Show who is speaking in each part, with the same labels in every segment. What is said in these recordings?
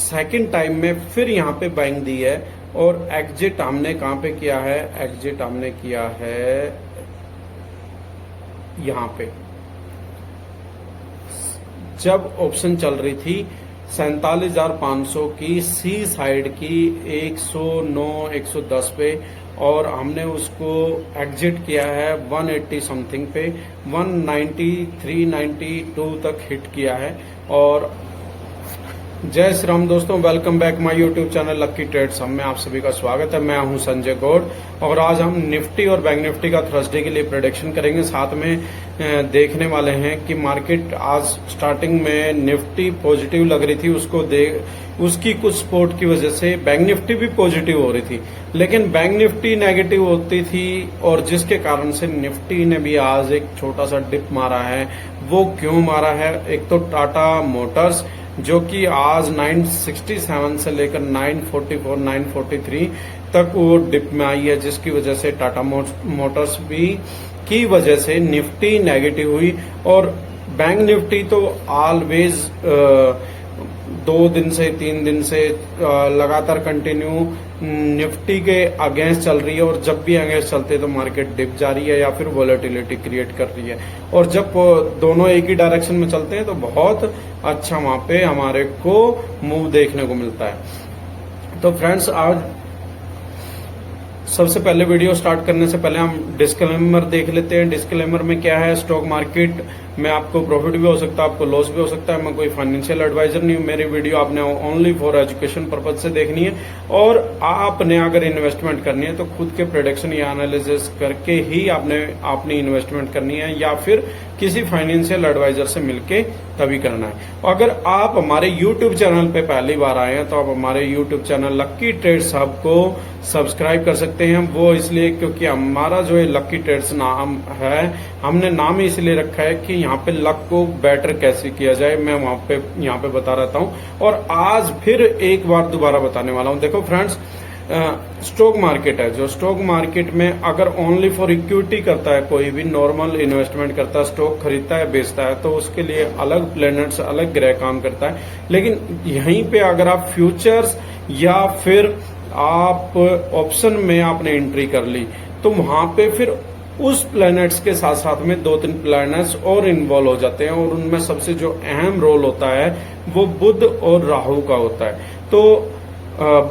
Speaker 1: Second time में फिर यहाँ पे बाइंग दी है और एग्जिट हमने कहाँ पे किया है, एग्जिट हमने किया है यहाँ पे। जब ऑप्शन चल रही थी 47,500 की सी साइड की 109 110 पे, और हमने उसको एग्जिट किया है 180 समथिंग पे, 193 92 तक हिट किया है। और जय श्री राम दोस्तों, welcome back my YouTube channel Lucky Trades. हम में आप सभी का स्वागत है। मैं हूं संजय गौड़ और आज हम निफ्टी और बैंक निफ्टी का थर्सडे के लिए प्रेडिक्शन करेंगे। साथ में देखने वाले हैं कि मार्केट आज स्टार्टिंग में निफ्टी पॉजिटिव लग रही थी, उसकी कुछ सपोर्ट की वजह से बैंक निफ्टी भी पॉजिटिव हो रही थी, लेकिन बैंक निफ्टी नेगेटिव होती थी और जिसके कारण से निफ्टी ने भी आज एक छोटा सा डिप मारा है। वो क्यों मारा है? एक तो टाटा मोटर्स जो कि आज 967 से लेकर 944 943 तक वो डिप में आई है, जिसकी वजह से टाटा मोटर्स भी की वजह से निफ्टी नेगेटिव हुई। और बैंक निफ्टी तो ऑलवेज 2 दिन से 3 दिन से लगातार कंटिन्यू निफ्टी के अगेंस्ट चल रही है, और जब भी अगेंस्ट चलते हैं तो मार्केट डिप जा रही है या फिर वॉलेटिलिटी क्रिएट कर रही है। और जब दोनों एक ही डायरेक्शन में चलते हैं तो बहुत अच्छा वहां पे हमारे को मूव देखने को मिलता है। तो फ्रेंड्स, आज सबसे पहले वीडियो स्टार्ट करने से पहले हम डिस्क्लेमर देख लेते हैं। डिस्क्लेमर में क्या है? स्टॉक मार्केट में आपको प्रॉफिट भी हो सकता है, आपको लॉस भी हो सकता है। मैं कोई फाइनेंशियल एडवाइजर नहीं हूं। मेरी वीडियो आपने ओनली फॉर एजुकेशन पर्पज से देखनी है, और आपने अगर इन्वेस्टमेंट करनी है तो खुद के प्रेडिक्शन या एनालिसिस करके ही आपने अपनी इन्वेस्टमेंट करनी है, या फिर किसी फाइनेंशियल एडवाइजर से मिलके तभी करना है। अगर आप हमारे यूट्यूब चैनल पे पहली बार आए हैं तो आप हमारे YouTube channel Lucky trades hub को सब्सक्राइब कर सकते हैं। वो इसलिए क्योंकि हमारा जो है लक्की ट्रेड्स नाम है, हमने नाम ही इसलिए रखा है कि यहाँ पे लक को बेटर कैसे किया जाए, मैं यहाँ पे बता रहता हूँ। और आज फिर एक बार दोबारा बताने वाला हूँ। देखो फ्रेंड्स, स्टॉक मार्केट है, जो स्टॉक मार्केट में अगर ओनली फॉर इक्विटी करता है, कोई भी नॉर्मल इन्वेस्टमेंट करता है, स्टॉक खरीदता है बेचता है, तो उसके लिए अलग प्लैनेट्स अलग ग्रह काम करता है। लेकिन यहीं पे अगर आप फ्यूचर्स या फिर आप ऑप्शन में आपने एंट्री कर ली तो वहां पे फिर उस प्लैनेट्स के साथ साथ में 2-3 प्लैनेट्स और इन्वॉल्व हो जाते हैं, और उनमें सबसे जो अहम रोल होता है वो बुध और राहु का होता है। तो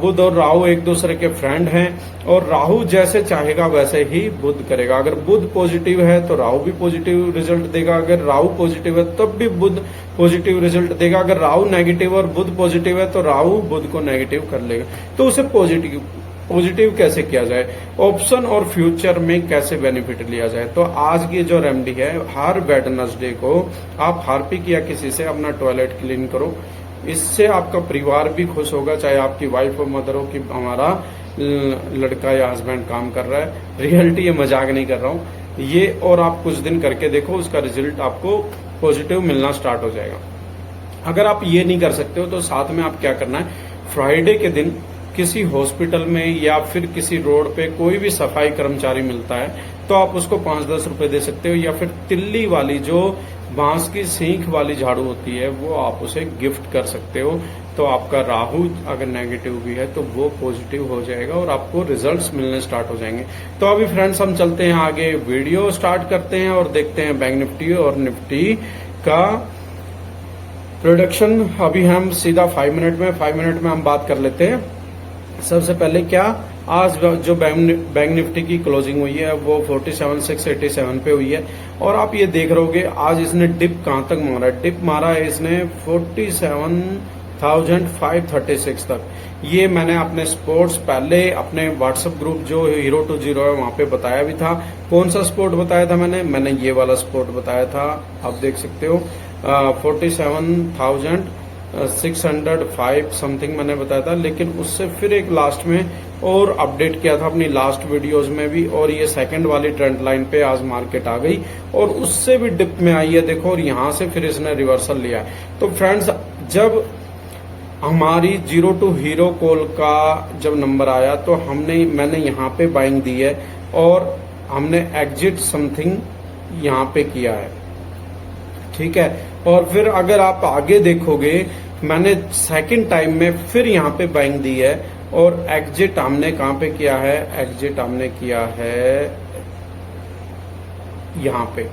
Speaker 1: बुध और राहु एक दूसरे के फ्रेंड हैं, और राहु जैसे चाहेगा वैसे ही बुध करेगा। अगर बुध पॉजिटिव है तो राहु भी पॉजिटिव रिजल्ट देगा, अगर राहु पॉजिटिव है तब भी बुध पॉजिटिव रिजल्ट देगा। अगर राहु नेगेटिव और बुध पॉजिटिव है तो राहु बुध को नेगेटिव कर लेगा। तो उसे पॉजिटिव कैसे किया जाए, ऑप्शन और फ्यूचर में कैसे बेनिफिट लिया जाए, तो आज की जो रेमेडी है, हर वेडनेसडे को आप हार्पिक या किसी से अपना टॉयलेट क्लीन करो। इससे आपका परिवार भी खुश होगा, चाहे आपकी वाइफ और मदर हो कि हमारा लड़का या हस्बैंड काम कर रहा है। रियलिटी, ये मजाक नहीं कर रहा हूँ ये। और आप कुछ दिन करके देखो, उसका रिजल्ट आपको पॉजिटिव मिलना स्टार्ट हो जाएगा। अगर आप ये नहीं कर सकते हो तो साथ में आप क्या करना है, फ्राइडे के दिन किसी हॉस्पिटल में या फिर किसी रोड पे कोई भी सफाई कर्मचारी मिलता है तो आप उसको 5-10 रुपए दे सकते हो, या फिर तिल्ली वाली जो बांस की सींख वाली झाड़ू होती है वो आप उसे गिफ्ट कर सकते हो। तो आपका राहु अगर नेगेटिव भी है तो वो पॉजिटिव हो जाएगा और आपको रिजल्ट्स मिलने स्टार्ट हो जाएंगे। तो अभी फ्रेंड्स हम चलते हैं आगे, वीडियो स्टार्ट करते हैं और देखते हैं बैंक निफ्टी और निफ्टी का प्रोडक्शन। अभी हम सीधा 5 मिनट में हम बात कर लेते हैं। सबसे पहले क्या, आज जो बैंक निफ्टी की क्लोजिंग हुई है वो 47,687 पे हुई है, और आप ये देख रहोगे आज इसने डिप कहां तक मारा है। डिप मारा है इसने 47,536 तक। ये मैंने अपने स्पोर्ट्स पहले अपने व्हाट्सएप ग्रुप जो हीरो टू जीरो है वहां पे बताया भी था। कौन सा स्पोर्ट बताया था मैंने ये वाला स्पोर्ट बताया था, आप देख सकते हो 47,605 समथिंग मैंने बताया था। लेकिन उससे फिर एक लास्ट में और अपडेट किया था अपनी लास्ट वीडियोस में भी, और ये सेकंड वाली ट्रेंड लाइन पे आज मार्केट आ गई और उससे भी डिप में आई है देखो, और यहां से फिर इसने रिवर्सल लिया है। तो फ्रेंड्स, जब हमारी 0 टू हीरो कॉल का जब नंबर आया तो मैंने यहाँ पे बाइंग दी है और हमने एग्जिट समथिंग यहाँ पे किया है, ठीक है। और फिर अगर आप आगे देखोगे मैंने सेकंड टाइम में फिर यहाँ पे बाइंग दी है और एग्जिट हमने कहाँ पे किया है, एग्जिट हमने किया है यहाँ पे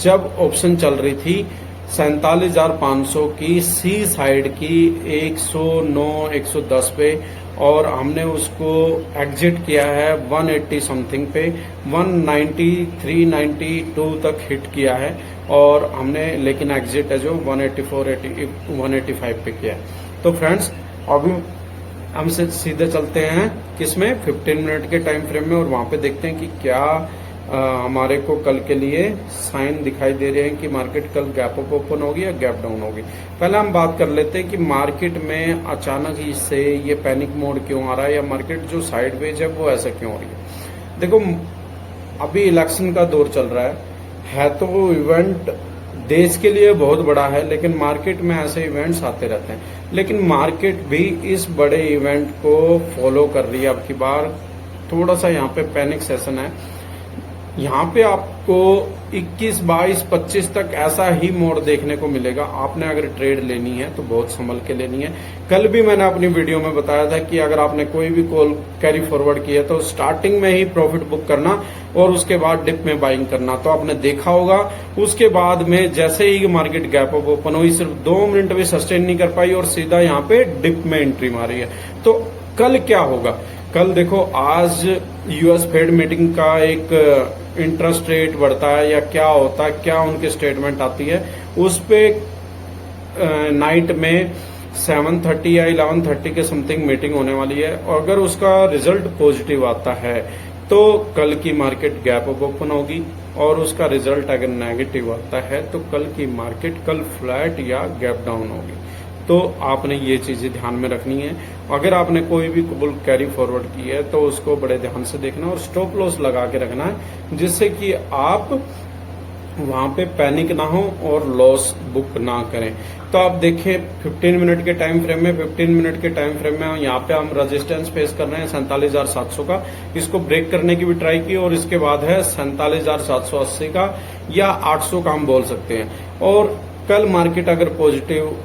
Speaker 1: जब ऑप्शन चल रही थी 47,500 की सी साइड की 109 110 पे, और हमने उसको एग्जिट किया है 180 समथिंग पे, 193 92 तक हिट किया है, और हमने लेकिन एग्जिट है जो 184 185 पे किया है। तो फ्रेंड्स अभी हम सीधे चलते हैं किसमें, 15 मिनट के टाइम फ्रेम में, और वहां पे देखते हैं कि क्या हमारे को कल के लिए साइन दिखाई दे रहे हैं कि मार्केट कल गैप अप ओपन होगी या गैप डाउन होगी। पहले हम बात कर लेते हैं कि मार्केट में अचानक ही से ये पैनिक मोड क्यों आ रहा है, या मार्केट जो साइडवेज है वो ऐसा क्यों हो रही है। देखो अभी इलेक्शन का दौर चल रहा है तो वो इवेंट देश के लिए बहुत बड़ा है, लेकिन मार्केट में ऐसे इवेंट्स आते रहते हैं, लेकिन मार्केट भी इस बड़े इवेंट को फॉलो कर रही है। अब की बार थोड़ा सा यहाँ पे पैनिक सेशन है, यहाँ पे आपको 21 22 25 तक ऐसा ही मोड़ देखने को मिलेगा। आपने अगर ट्रेड लेनी है तो बहुत संभल के लेनी है। कल भी मैंने अपनी वीडियो में बताया था कि अगर आपने कोई भी कॉल कैरी फॉरवर्ड किया तो स्टार्टिंग में ही प्रॉफिट बुक करना और उसके बाद डिप में बाइंग करना। तो आपने देखा होगा उसके बाद में जैसे ही मार्केट गैप अप ओपन हुई, सिर्फ 2 मिनट भी सस्टेन नहीं कर पाई और सीधा यहाँ पे डिप में एंट्री मारी है। तो कल क्या होगा, कल देखो आज यूएस फेड मीटिंग का एक इंटरेस्ट रेट बढ़ता है या क्या होता है, क्या उनकी स्टेटमेंट आती है, उस पे नाइट में 7:30 या 11:30 के समथिंग मीटिंग होने वाली है। और अगर उसका रिजल्ट पॉजिटिव आता है तो कल की मार्केट गैप अप ओपन होगी, और उसका रिजल्ट अगर नेगेटिव आता है तो कल की मार्केट कल फ्लैट या गैप डाउन होगी। तो आपने ये चीजें ध्यान में रखनी है। अगर आपने कोई भी कॉल कैरी फॉरवर्ड की है तो उसको बड़े ध्यान से देखना और स्टॉप लॉस लगा के रखना है, जिससे कि आप वहां पे पैनिक ना हो और लॉस बुक ना करें। तो आप देखें 15 मिनट के टाइम फ्रेम में, 15 मिनट के टाइम फ्रेम में यहाँ पे हम रेजिस्टेंस फेस कर रहे हैं 47,700 का। इसको ब्रेक करने की भी ट्राई की और इसके बाद है 47,780 का या 800 का हम बोल सकते हैं। और कल मार्केट अगर पॉजिटिव,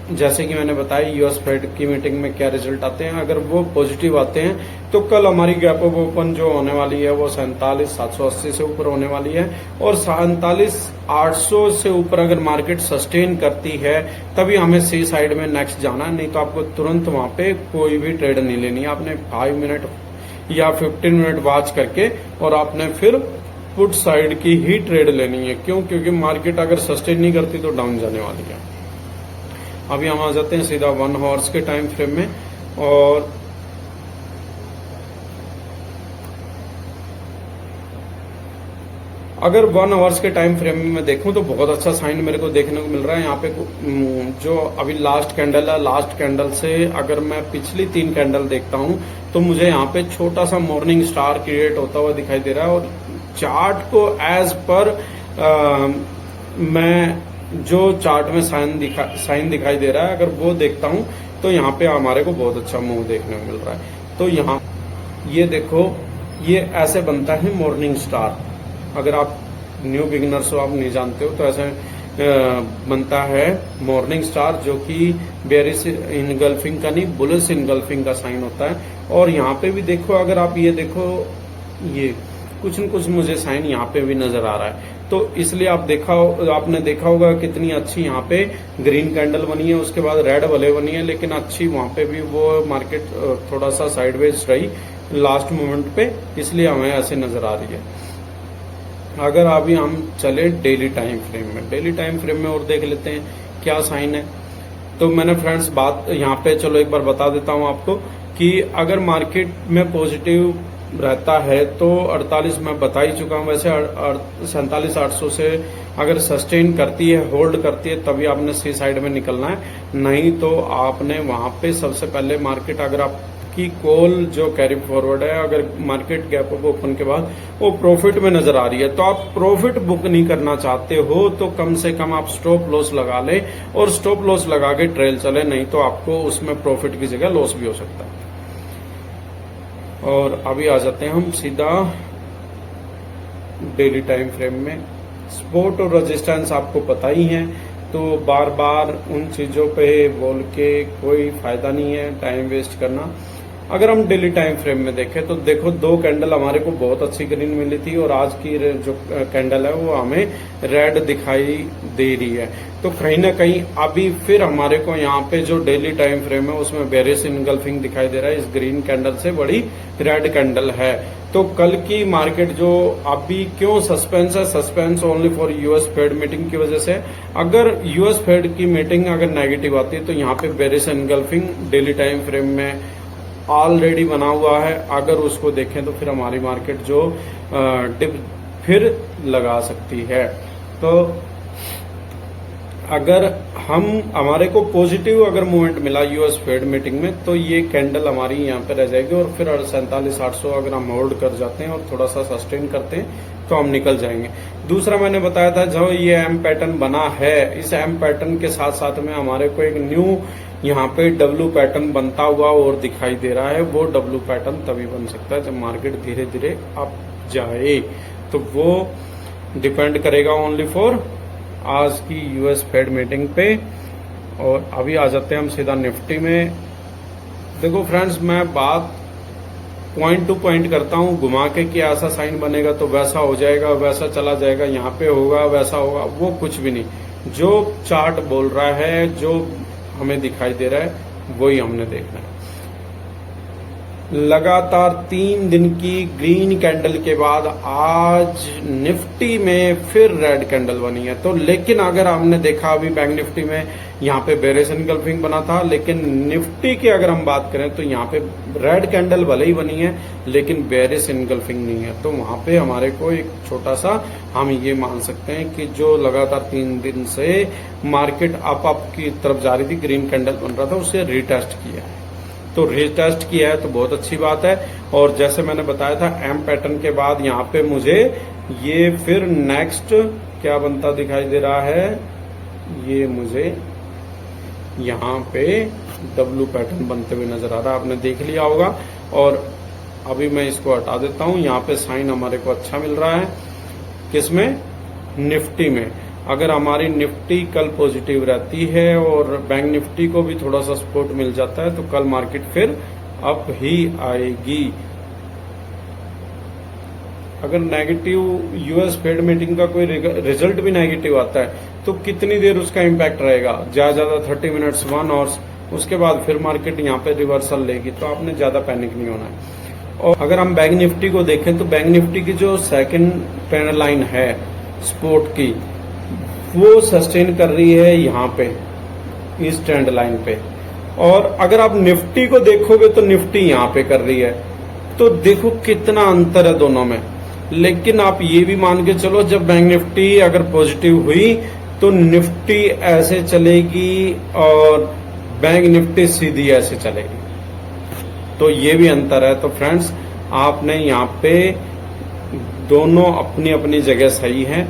Speaker 1: जैसे कि मैंने बताया यूएस फेड की मीटिंग में क्या रिजल्ट आते हैं, अगर वो पॉजिटिव आते हैं तो कल हमारी गैप अप ओपन जो होने वाली है वो 47,780 से ऊपर होने वाली है, और 47,800 से ऊपर अगर मार्केट सस्टेन करती है तभी हमें सी साइड में नेक्स्ट जाना है। नहीं तो आपको तुरंत वहां पे कोई भी ट्रेड नहीं लेनी है। आपने 5 मिनट या 15 मिनट वॉच करके और आपने फिर पुट साइड की ही ट्रेड लेनी है। क्यों? क्योंकि मार्केट अगर सस्टेन नहीं करती तो डाउन जाने वाली है। अभी हम आ जाते हैं सीधा 1 आवर्स के टाइम फ्रेम में, और अगर 1 आवर्स के टाइम फ्रेम में देखूं तो बहुत अच्छा साइन मेरे को देखने को मिल रहा है। यहाँ पे जो अभी लास्ट कैंडल है, लास्ट कैंडल से अगर मैं पिछली 3 कैंडल देखता हूं तो मुझे यहाँ पे छोटा सा मॉर्निंग स्टार क्रिएट होता हुआ दिखाई दे रहा है। और चार्ट को एज पर मैं जो चार्ट में साइन दिखाई दे रहा है, अगर वो देखता हूं तो यहाँ पे हमारे को बहुत अच्छा मूव देखने को मिल रहा है। तो यहाँ ये देखो, ये ऐसे बनता है मॉर्निंग स्टार। अगर आप न्यू बिगिनर्स हो, आप नहीं जानते हो, तो ऐसे बनता है मॉर्निंग स्टार, जो कि बेरिश इनगल्फिंग का नहीं, बुलिश इनगल्फिंग का साइन होता है। और यहाँ पे भी देखो, अगर आप ये देखो, ये कुछ न कुछ मुझे साइन यहाँ पे भी नजर आ रहा है। तो इसलिए आपने देखा होगा कितनी अच्छी यहाँ पे ग्रीन कैंडल बनी है, उसके बाद रेड वाले बनी है, लेकिन अच्छी वहां पे भी वो मार्केट थोड़ा सा साइडवेज रही लास्ट मोमेंट पे, इसलिए हमें ऐसे नजर आ रही है। अगर अभी हम चले डेली टाइम फ्रेम में, डेली टाइम फ्रेम में और देख लेते हैं क्या साइन है। तो मैंने फ्रेंड्स बात यहाँ पे चलो एक बार बता देता हूँ आपको कि अगर मार्केट में पॉजिटिव रहता है तो 48 मैं बता ही चुका हूँ। वैसे 47,800 से अगर सस्टेन करती है, होल्ड करती है, तभी आपने सी साइड में निकलना है। नहीं तो आपने वहां पे सबसे पहले मार्केट, अगर आपकी कॉल जो कैरी फॉरवर्ड है, अगर मार्केट गैप अप ओपन के बाद वो प्रॉफिट में नजर आ रही है, तो आप प्रॉफिट बुक नहीं करना चाहते हो तो कम से कम आप स्टॉप लॉस लगा ले, और स्टॉप लॉस लगा के ट्रेल चले, नहीं तो आपको उसमें प्रॉफिट की जगह लॉस भी हो सकता है। और अभी आ जाते हैं हम सीधा डेली टाइम फ्रेम में। सपोर्ट और रेजिस्टेंस आपको पता ही है, तो बार बार उन चीजों पे बोल के कोई फायदा नहीं है, टाइम वेस्ट करना। अगर हम डेली टाइम फ्रेम में देखें तो देखो 2 कैंडल हमारे को बहुत अच्छी ग्रीन मिली थी और आज की जो कैंडल है वो हमें रेड दिखाई दे रही है। तो कहीं ना कहीं अभी फिर हमारे को यहाँ पे जो डेली टाइम फ्रेम है उसमें बेरिश इनगल्फिंग दिखाई दे रहा है। इस ग्रीन कैंडल से बड़ी रेड कैंडल है। तो कल की मार्केट जो अभी क्यों सस्पेंस है, suspense only for US Fed meeting की वजह से। अगर यूएस फेड की मीटिंग अगर नेगेटिव आती है तो यहाँ पे bearish engulfing daily time frame में ऑलरेडी बना हुआ है। अगर उसको देखें तो फिर हमारी मार्केट जो डिप फिर लगा सकती है। तो अगर हमारे को पॉजिटिव अगर मूवमेंट मिला यूएस फेड मीटिंग में तो ये कैंडल हमारी यहाँ पे रह जाएगी और फिर 47,800 अगर हम होल्ड कर जाते हैं और थोड़ा सा सस्टेन करते हैं तो हम निकल जाएंगे। दूसरा मैंने बताया था जो ये एम पैटर्न बना है, इस एम पैटर्न के साथ साथ में हमारे को एक न्यू यहाँ पे डब्ल्यू पैटर्न बनता हुआ और दिखाई दे रहा है। वो डब्ल्यू पैटर्न तभी बन सकता है जब मार्केट धीरे धीरे अप जाए। तो वो डिपेंड करेगा ओनली फॉर आज की यूएस फेड मीटिंग पे। और अभी आ जाते हैं हम सीधा निफ्टी में। देखो फ्रेंड्स, मैं बात पॉइंट टू पॉइंट करता हूं घुमा के कि ऐसा साइन बनेगा तो वैसा हो जाएगा, वैसा चला जाएगा, यहाँ पे होगा, वैसा होगा, वो कुछ भी नहीं। जो चार्ट बोल रहा है, जो हमें दिखाई दे रहा है, वही हमने देखना है। लगातार 3 दिन की ग्रीन कैंडल के बाद आज निफ्टी में फिर रेड कैंडल बनी है। तो लेकिन अगर हमने देखा अभी बैंक निफ्टी में यहाँ पे बेरिश इनगल्फिंग बना था, लेकिन निफ्टी की अगर हम बात करें तो यहाँ पे रेड कैंडल भले ही बनी है लेकिन बेरिश इनगल्फिंग नहीं है। तो वहां पे हमारे को एक छोटा सा हम ये मान सकते हैं कि जो लगातार 3 दिन से मार्केट अप की तरफ जा रही थी, ग्रीन कैंडल बन रहा था, उसे रिटेस्ट किया है। तो रिटेस्ट किया है तो बहुत अच्छी बात है। और जैसे मैंने बताया था एम पैटर्न के बाद यहाँ पे मुझे ये फिर नेक्स्ट क्या बनता दिखाई दे रहा है, ये मुझे यहाँ पे डब्ल्यू पैटर्न बनते हुए नजर आ रहा है, आपने देख लिया होगा। और अभी मैं इसको हटा देता हूँ। यहाँ पे साइन हमारे को अच्छा मिल रहा है, किसमें, निफ्टी में। अगर हमारी निफ्टी कल पॉजिटिव रहती है और बैंक निफ्टी को भी थोड़ा सा सपोर्ट मिल जाता है तो कल मार्केट फिर अप ही आएगी। अगर नेगेटिव यूएस फेड मीटिंग का कोई रिजल्ट भी नेगेटिव आता है तो कितनी देर उसका इम्पैक्ट रहेगा, ज्यादा 30 मिनट्स 1 आवर्स, उसके बाद फिर मार्केट यहाँ पे रिवर्सल लेगी। तो आपने ज्यादा पैनिक नहीं होना है। और अगर हम बैंक निफ्टी को देखें तो बैंक निफ्टी की जो सेकंड ट्रेंड लाइन है सपोर्ट की, वो सस्टेन कर रही है यहाँ पे इस ट्रेंड लाइन पे। और अगर आप निफ्टी को देखोगे तो निफ्टी यहाँ पे कर रही है। तो देखो कितना अंतर है दोनों में। लेकिन आप ये भी मान के चलो जब बैंक निफ्टी अगर पॉजिटिव हुई तो निफ्टी ऐसे चलेगी और बैंक निफ्टी सीधी ऐसे चलेगी। तो ये भी अंतर है। तो फ्रेंड्स, आपने यहाँ पे दोनों अपनी अपनी जगह सही हैं,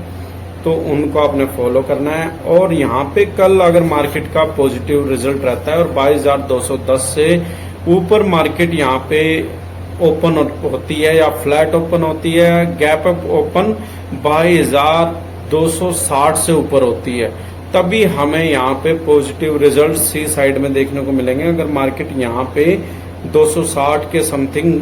Speaker 1: तो उनको आपने फॉलो करना है। और यहाँ पे कल अगर मार्केट का पॉजिटिव रिजल्ट रहता है और 22,210 से ऊपर मार्केट यहाँ पे ओपन होती है या फ्लैट ओपन होती है, गैप अप ओपन 22,260 से ऊपर होती है, तभी हमें यहाँ पे पॉजिटिव रिजल्ट सी साइड में देखने को मिलेंगे। अगर मार्केट यहाँ पे 260 के समथिंग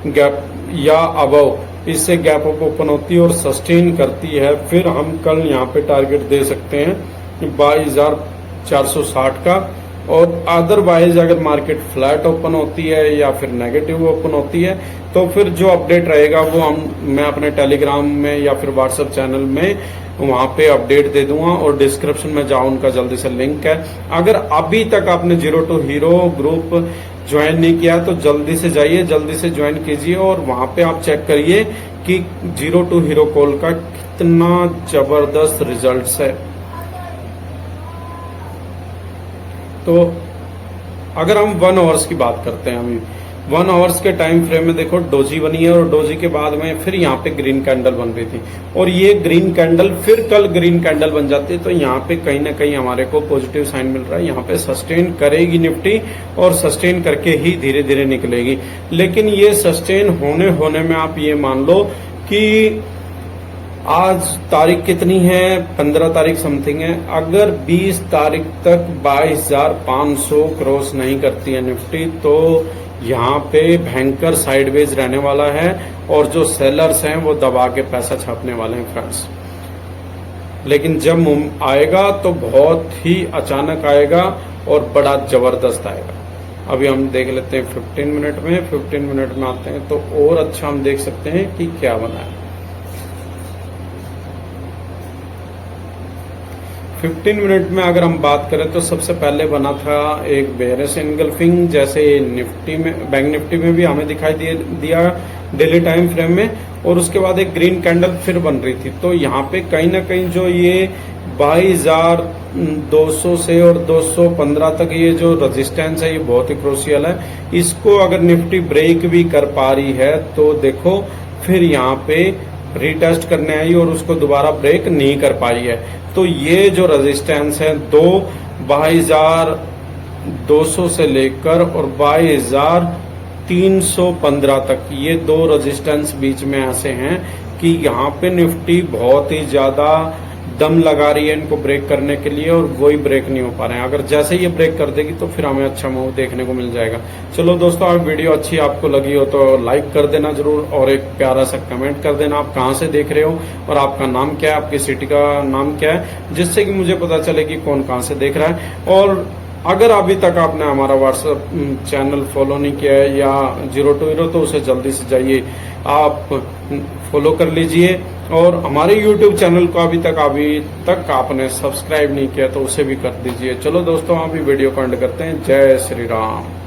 Speaker 1: गैप या अबव इससे गैप अप ओपन होती है और सस्टेन करती है, फिर हम कल यहाँ पे टारगेट दे सकते हैं 22,460 का। और अदरवाइज अगर मार्केट फ्लैट ओपन होती है या फिर नेगेटिव ओपन होती है तो फिर जो अपडेट रहेगा वो मैं अपने टेलीग्राम में या फिर व्हाट्सएप चैनल में वहां पे अपडेट दे दूंगा। और डिस्क्रिप्शन में जाओ, उनका जल्दी से लिंक है। अगर अभी तक आपने zero to hero group join नहीं किया तो जल्दी से जाइए, जल्दी से ज्वाइन कीजिए और वहां पे आप चेक करिए कि जीरो टू हीरो कॉल का कितना जबरदस्त रिजल्ट्स है। तो अगर हम 1 आवर्स की बात करते हैं, अभी 1 आवर्स के टाइम फ्रेम में देखो डोजी बनी है और डोजी के बाद में फिर यहाँ पे ग्रीन कैंडल बन रही थी और ये ग्रीन कैंडल फिर कल ग्रीन कैंडल बन जाती है। तो यहाँ पे कहीं ना कहीं हमारे को पॉजिटिव साइन मिल रहा है। यहाँ पे सस्टेन करेगी निफ्टी और सस्टेन करके ही धीरे धीरे निकलेगी। लेकिन ये सस्टेन होने में आप ये मान लो कि आज तारीख कितनी है, 15 तारीख समथिंग है। अगर 20 तारीख तक 22,500 क्रॉस नहीं करती है निफ्टी तो यहाँ पे भयंकर साइडवेज रहने वाला है और जो सेलर्स हैं वो दबा के पैसा छापने वाले हैं फ्रेंड्स। लेकिन जब आएगा तो बहुत ही अचानक आएगा और बड़ा जबरदस्त आएगा। अभी हम देख लेते हैं 15 मिनट में। 15 मिनट में आते हैं तो और अच्छा हम देख सकते हैं कि क्या बना है। 15 मिनट में अगर हम बात करें तो सबसे पहले बना था एक बेयरिश एनगल्फिंग, जैसे निफ्टी में, बैंक निफ्टी में भी हमें दिखाई दिया डेली टाइम फ्रेम में, और उसके बाद एक ग्रीन कैंडल फिर बन रही थी। तो यहाँ पे कहीं ना कहीं जो ये 22,200 से और 215 तक ये जो रेजिस्टेंस है ये बहुत ही क्रूशियल है। इसको अगर निफ्टी ब्रेक भी कर पा रही है तो देखो फिर यहाँ पे रीटेस्ट करने आई और उसको दोबारा ब्रेक नहीं कर पाई है। तो ये जो रेजिस्टेंस है 22,200 से लेकर और 22,315 तक, ये दो रेजिस्टेंस बीच में ऐसे हैं कि यहाँ पे निफ्टी बहुत ही ज्यादा दम लगा रही है इनको ब्रेक करने के लिए और वही ब्रेक नहीं हो पा रहे हैं। अगर जैसे ये ब्रेक कर देगी तो फिर हमें अच्छा मूव देखने को मिल जाएगा। चलो दोस्तों, आप वीडियो अच्छी आपको लगी हो तो लाइक कर देना जरूर और एक प्यारा सा कमेंट कर देना आप कहाँ से देख रहे हो और आपका नाम क्या है, आपकी सिटी का नाम क्या है, जिससे कि मुझे पता चले कि कौन कहाँ से देख रहा है। और अगर अभी तक आपने हमारा व्हाट्सएप चैनल फॉलो नहीं किया है या 0 to Hero तो उसे जल्दी से जाइए आप फॉलो कर लीजिए, और हमारे YouTube चैनल को अभी तक आपने सब्सक्राइब नहीं किया तो उसे भी कर दीजिए। चलो दोस्तों, अभी वीडियो को एंड करते हैं। जय श्री राम।